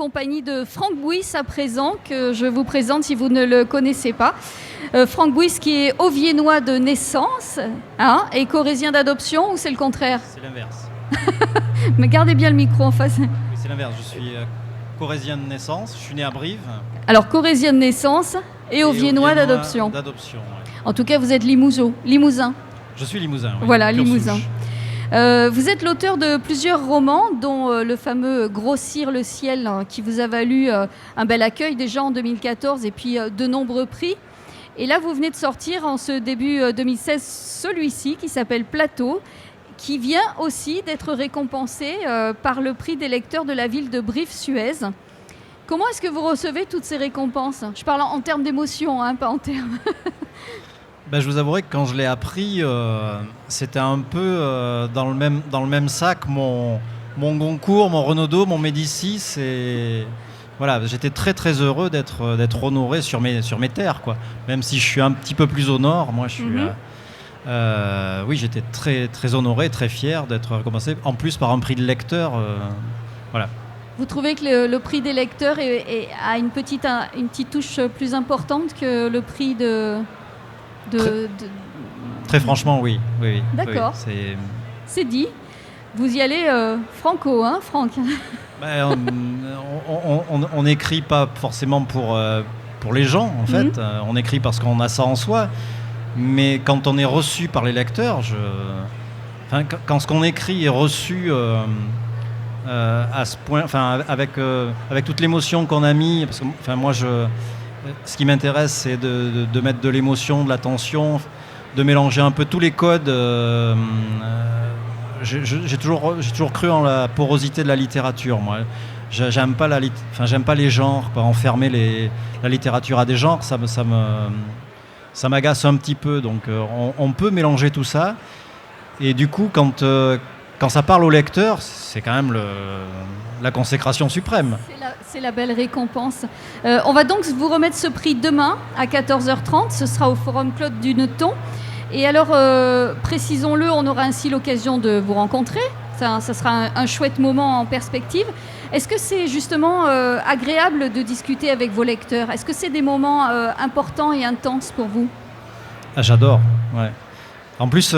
compagnie de Franck Bouys à présent, que je vous présente si vous ne le connaissez pas. Franck Bouys qui est auviennois de naissance, hein, et corrézien d'adoption, ou c'est le contraire? C'est l'inverse. Mais gardez bien le micro en face. Oui, c'est l'inverse. Je suis corrézien de naissance, je suis né à Brive. Alors corrézien de naissance et auviennois d'adoption. Ouais. En tout cas, vous êtes limousin. Je suis limousin. Oui, voilà, pure limousin. souche. Vous êtes l'auteur de plusieurs romans, dont le fameux Grossir le ciel, qui vous a valu un bel accueil déjà en 2014 et puis de nombreux prix. Et là, vous venez de sortir en ce début 2016 celui-ci qui s'appelle Plateau, qui vient aussi d'être récompensé par le prix des lecteurs de la ville de Brive-Suez. Comment est-ce que vous recevez toutes ces récompenses? Je parle en termes d'émotion, hein, pas en termes... Je vous avouerai que quand je l'ai appris, c'était un peu dans le même sac mon Goncourt, mon Renaudot, mon Médicis. Et voilà, j'étais très très heureux d'être honoré sur mes terres, quoi. Même si je suis un petit peu plus au nord, moi je suis... oui, j'étais très très honoré, très fier d'être récompensé. En plus par un prix de lecteur, voilà. Vous trouvez que le prix des lecteurs a une petite touche plus importante que le prix Très franchement, oui. D'accord. Oui, c'est dit. Vous y allez franco, hein, Franck? On n'écrit pas forcément pour les gens, en fait. On écrit parce qu'on a ça en soi. Mais quand on est reçu par les lecteurs, quand ce qu'on écrit est reçu à ce point, avec toute l'émotion qu'on a mis, parce que moi, ce qui m'intéresse, c'est de mettre de l'émotion, de l'attention, de mélanger un peu tous les codes. J'ai toujours cru en la porosité de la littérature, moi. J'aime pas les genres, pas enfermer la littérature à des genres, ça m'agace un petit peu. Donc on peut mélanger tout ça. Et du coup, quand ça parle au lecteur, c'est quand même la consécration suprême. C'est la belle récompense. On va donc vous remettre ce prix demain à 14h30. Ce sera au Forum Claude Duneton. Et alors, précisons-le, on aura ainsi l'occasion de vous rencontrer. Ça sera un chouette moment en perspective. Est-ce que c'est justement agréable de discuter avec vos lecteurs? Est-ce que c'est des moments importants et intenses pour vous? J'adore, ouais. En plus,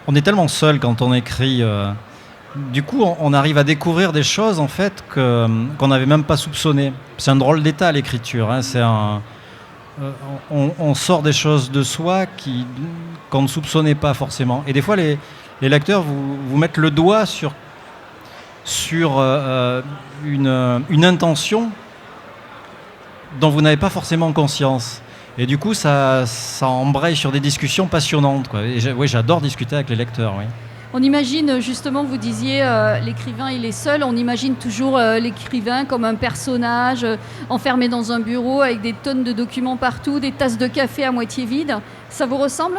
on est tellement seul quand on écrit. Du coup, on arrive à découvrir des choses en fait qu'on n'avait même pas soupçonnées. C'est un drôle d'état, l'écriture. Hein. On sort des choses de soi qu'on ne soupçonnait pas forcément. Et des fois, les lecteurs vous mettent le doigt sur une intention dont vous n'avez pas forcément conscience. Et du coup, ça embraye sur des discussions passionnantes, quoi. Et j'adore discuter avec les lecteurs, oui. On imagine, justement, vous disiez, l'écrivain, il est seul. On imagine toujours l'écrivain comme un personnage enfermé dans un bureau avec des tonnes de documents partout, des tasses de café à moitié vides. Ça vous ressemble?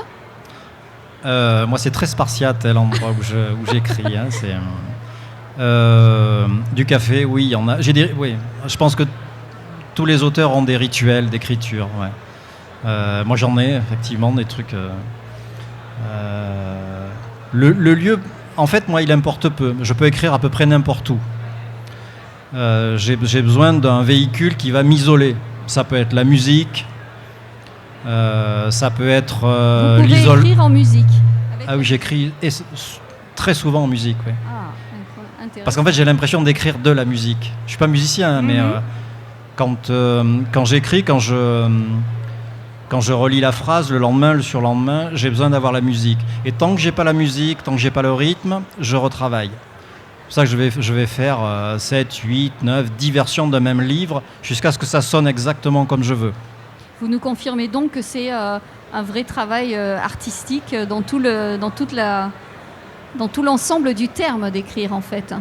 Moi, c'est très spartiate, l'endroit où j'écris. Hein. Du café, oui, il y en a. Oui, je pense que tous les auteurs ont des rituels d'écriture, ouais. Moi, j'en ai, effectivement, des trucs... Le lieu, en fait, moi, il importe peu. Je peux écrire à peu près n'importe où. J'ai besoin d'un véhicule qui va m'isoler. Ça peut être la musique, ça peut être vous pouvez écrire en musique? Ah oui, j'écris très souvent en musique, oui. Ah, intéressant. Parce qu'en fait, j'ai l'impression d'écrire de la musique. Je suis pas musicien, mais quand j'écris, quand je relis la phrase, le lendemain, le surlendemain, j'ai besoin d'avoir la musique. Et tant que j'ai pas la musique, tant que j'ai pas le rythme, je retravaille. C'est pour ça que je vais faire 7, 8, 9, 10 versions d'un même livre, jusqu'à ce que ça sonne exactement comme je veux. Vous nous confirmez donc que c'est un vrai travail artistique dans tout l'ensemble du terme d'écrire, en fait.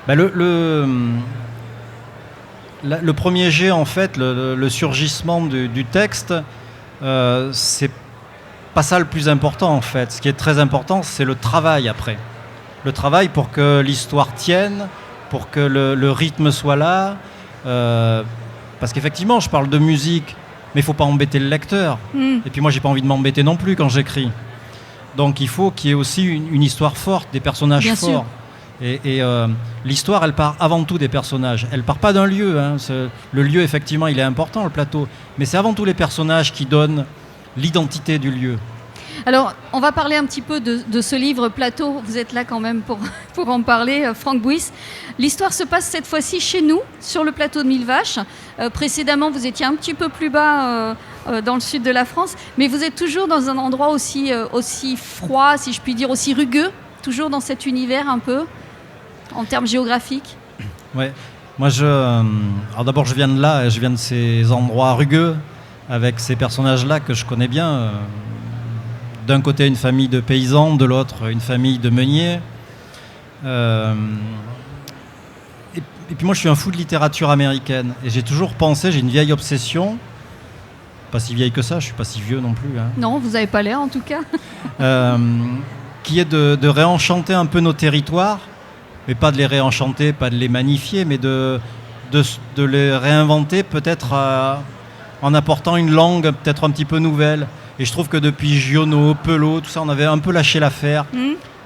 Le premier jet, en fait, le surgissement du texte, c'est pas ça le plus important, en fait. Ce qui est très important, c'est le travail après. Le travail pour que l'histoire tienne, pour que le rythme soit là. Parce qu'effectivement, je parle de musique, mais il ne faut pas embêter le lecteur. Et puis moi, j'ai pas envie de m'embêter non plus quand j'écris. Donc il faut qu'il y ait aussi une histoire forte, des personnages forts. Et l'histoire, elle part avant tout des personnages. Elle part pas d'un lieu. Hein. Le lieu, effectivement, il est important, le plateau. Mais c'est avant tout les personnages qui donnent l'identité du lieu. Alors, on va parler un petit peu de ce livre Plateau. Vous êtes là quand même pour en parler, Franck Bouys. L'histoire se passe cette fois-ci chez nous, sur le plateau de Mille Vaches. Précédemment, vous étiez un petit peu plus bas dans le sud de la France, mais vous êtes toujours dans un endroit aussi froid, si je puis dire, aussi rugueux, toujours dans cet univers un peu, en termes géographiques. Ouais. Moi, alors d'abord, je viens de là, je viens de ces endroits rugueux, avec ces personnages-là que je connais bien. D'un côté, une famille de paysans, de l'autre, une famille de meuniers. Et puis moi, je suis un fou de littérature américaine. Et j'ai toujours pensé, j'ai une vieille obsession, pas si vieille que ça, je suis pas si vieux non plus. Hein. Non, vous n'avez pas l'air en tout cas. Qui est de réenchanter un peu nos territoires, mais pas de les réenchanter, pas de les magnifier, mais de les réinventer peut-être en apportant une langue peut-être un petit peu nouvelle. Et je trouve que depuis Giono, Pelot, tout ça, on avait un peu lâché l'affaire.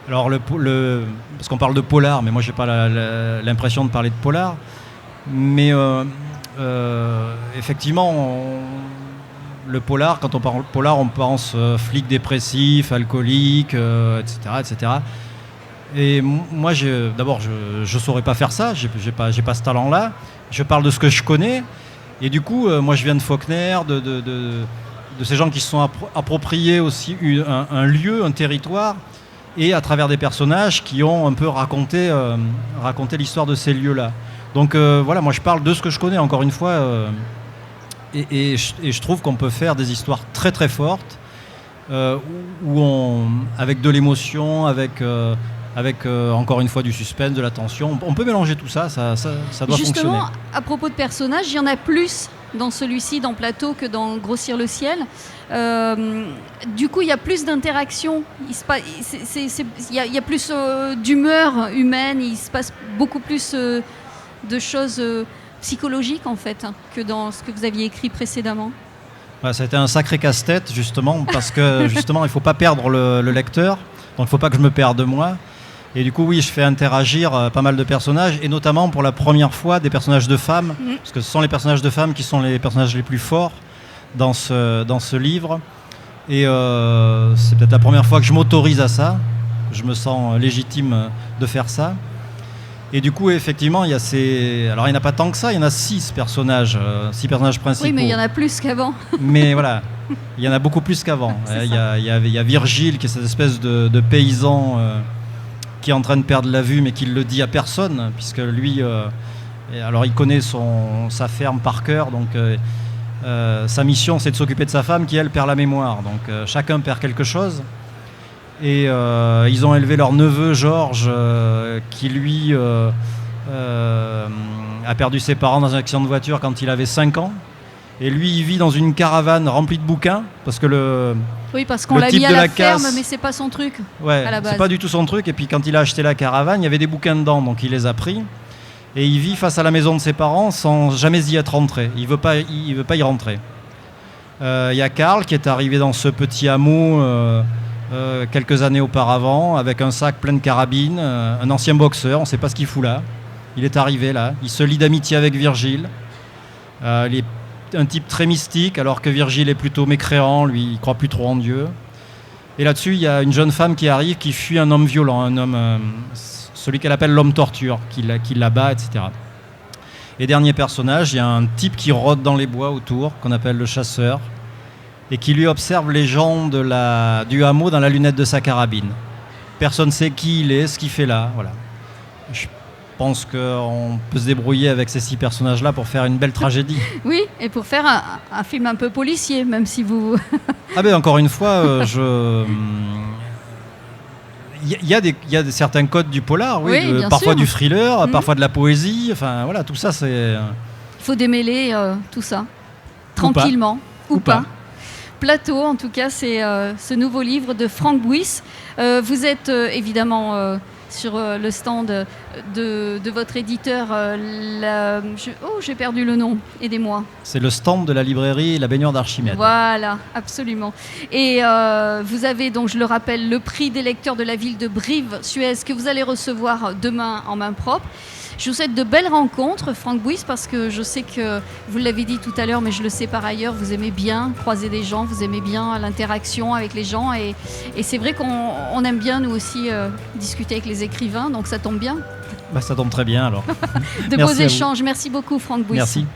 Alors, parce qu'on parle de polar, mais moi, j'ai pas l'impression de parler de polar. Mais effectivement, le polar, quand on parle polar, on pense flic dépressif, alcoolique, etc., etc. Et moi, d'abord, je saurais pas faire ça. J'ai pas ce talent-là. Je parle de ce que je connais. Et du coup, moi, je viens de Faulkner, de ces gens qui se sont appropriés aussi un lieu, un territoire, et à travers des personnages qui ont un peu raconté l'histoire de ces lieux-là. Donc voilà, moi je parle de ce que je connais, encore une fois, et je trouve qu'on peut faire des histoires très très fortes, avec de l'émotion, avec encore une fois du suspense, de la tension. On peut mélanger tout ça, ça doit fonctionner. Justement, à propos de personnages, il y en a plus dans celui-ci, dans Plateau, que dans Grossir le ciel. Du coup, il y a plus d'interaction, il y a plus d'humeur humaine, il se passe beaucoup plus de choses psychologiques, en fait, que dans ce que vous aviez écrit précédemment. Ouais, ça a été un sacré casse-tête, justement, parce que justement, il ne faut pas perdre le lecteur, donc il ne faut pas que je me perde de moi. Et du coup, oui, je fais interagir pas mal de personnages, et notamment pour la première fois des personnages de femmes, parce que ce sont les personnages de femmes qui sont les personnages les plus forts dans ce livre. Et c'est peut-être la première fois que je m'autorise à ça, que je me sens légitime de faire ça. Et du coup, effectivement, alors il n'y en a pas tant que ça, il y en a 6 personnages principaux. Oui, mais il y en a plus qu'avant. Mais voilà, il y en a beaucoup plus qu'avant. Il y a Virgile, qui est cette espèce de paysan qui est en train de perdre la vue, mais qui ne le dit à personne, puisque lui, alors il connaît sa ferme par cœur, donc sa mission, c'est de s'occuper de sa femme, qui, elle, perd la mémoire. Donc chacun perd quelque chose. Et ils ont élevé leur neveu, Georges, qui, lui, a perdu ses parents dans un accident de voiture quand il avait 5 ans. Et lui, il vit dans une caravane remplie de bouquins, parce que parce qu'on l'a mis à la ferme, mais c'est pas son truc. Ouais, à la base. C'est pas du tout son truc. Et puis quand il a acheté la caravane, il y avait des bouquins dedans, donc il les a pris. Et il vit face à la maison de ses parents sans jamais y être rentré. Il veut pas y rentrer. Il y a Karl qui est arrivé dans ce petit hameau quelques années auparavant, avec un sac plein de carabines, un ancien boxeur, on ne sait pas ce qu'il fout là. Il est arrivé là. Il se lie d'amitié avec Virgile. Il est un type très mystique, alors que Virgile est plutôt mécréant, lui, il croit plus trop en Dieu. Et là-dessus, il y a une jeune femme qui arrive, qui fuit un homme violent, celui qu'elle appelle l'homme torture, qui l'abat, etc. Et dernier personnage, il y a un type qui rôde dans les bois autour, qu'on appelle le chasseur, et qui lui observe les gens du hameau dans la lunette de sa carabine. Personne ne sait qui il est, ce qu'il fait là, voilà. Je pense qu'on peut se débrouiller avec ces 6 personnages-là pour faire une belle tragédie. Oui, et pour faire un film un peu policier, même si vous... Ah ben encore une fois, il y a certains codes du polar, oui, parfois sûr. Du thriller, parfois de la poésie, enfin voilà, tout ça c'est... Il faut démêler tout ça, tranquillement, ou pas. Plateau, en tout cas, c'est ce nouveau livre de Franck Bouys. Vous êtes évidemment... sur le stand de votre éditeur. J'ai perdu le nom, aidez-moi. C'est le stand de la librairie La Baignoire d'Archimède. Voilà, absolument. Et vous avez donc, je le rappelle, le prix des lecteurs de la ville de Brive-Suez que vous allez recevoir demain en main propre. Je vous souhaite de belles rencontres, Franck Bouys, parce que je sais que, vous l'avez dit tout à l'heure, mais je le sais par ailleurs, vous aimez bien croiser des gens, vous aimez bien l'interaction avec les gens. Et c'est vrai qu'on aime bien, nous aussi, discuter avec les écrivains, donc ça tombe bien. Ça tombe très bien alors. De beaux échanges. Merci beaucoup, Franck Bouys. Merci.